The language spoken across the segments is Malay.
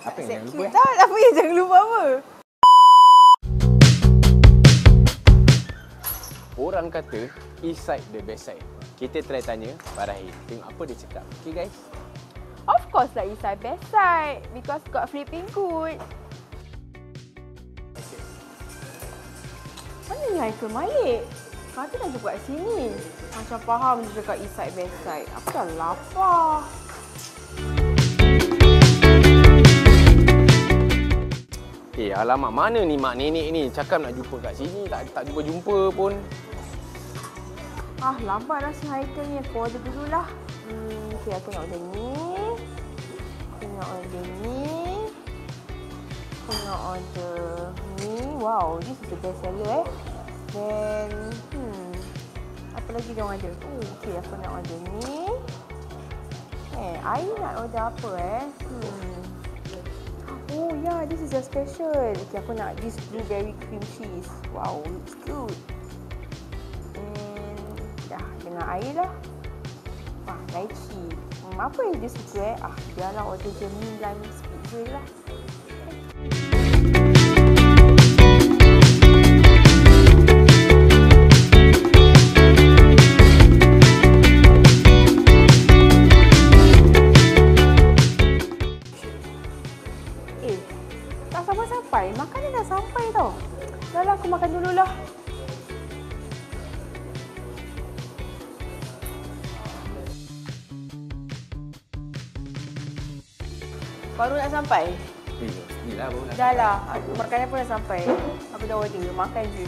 Apa yang jangan lupa? Cute tak? Apa yang jangan lupa apa? Orang kata east side the best side. Kita try tanya Farahim. Tengok apa dia cakap. Okay guys? Of course lah east side best side. Because got flipping good. Mana ni Haikal Malik? Kata dah jumpa kat sini. Macam faham dia cakap east side best side. Aku dah lapar. Alamak, mana ni mak nenek ni? Cakap nak jumpa kat sini, tak jumpa pun. Lambat dah si Haikal ni. Aku order dululah. Okay, aku nak order ni. Aku nak order ni. Aku nak order ni. Wow, this is the best seller Then, apa lagi dia orang ada? Okay, aku nak order ni. I nak order apa Oh yeah, this is a special. Okay, aku nak this blueberry cream cheese. Wow, looks good. And dah, dengan air lah. Lychee. Apa yang dia suka biarlah order je ni lime pizza lah. Tak sampai-sampai. Makanan dah sampai tau. Dah lah, aku makan dululah. Baru nak sampai? Inilah baru nak Dah lah. Makanan pun dah sampai. Aku dah order. Makan je.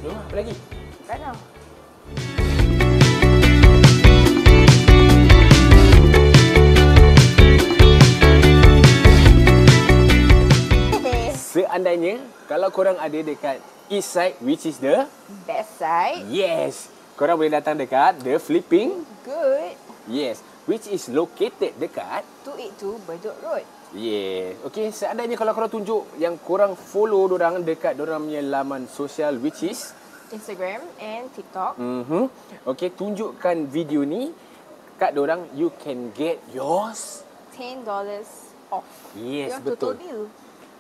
Jom, apa lagi? Tak nak. Seandainya, kalau korang ada dekat east side, which is the Best side. yes, korang boleh datang dekat the Flipping Good. yes, which is located dekat 282 Bedok Road. yes. Okay, seandainya kalau korang tunjuk yang korang follow dorang dekat dorang punya laman sosial, which is Instagram and TikTok. Okay, tunjukkan video ni kat dorang, you can get yours $10 off. yes, Your betul. total bill.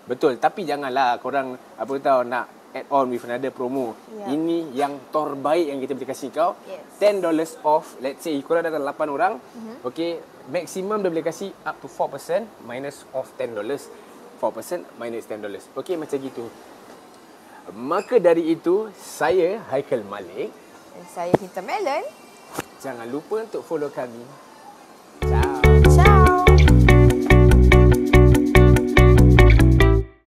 Betul, tapi janganlah korang apa tahu nak add on with another promo. Yeah. Ini yang terbaik yang kita boleh kasih kau. Yes. $10 off. Let's say korang datang 8 orang. Okay, maximum dia boleh kasih up to 4% minus off $10. 4% minus $10. Okay, macam gitu. Maka dari itu, saya Haikal Malik. Dan saya Hinta Melon. Jangan lupa untuk follow kami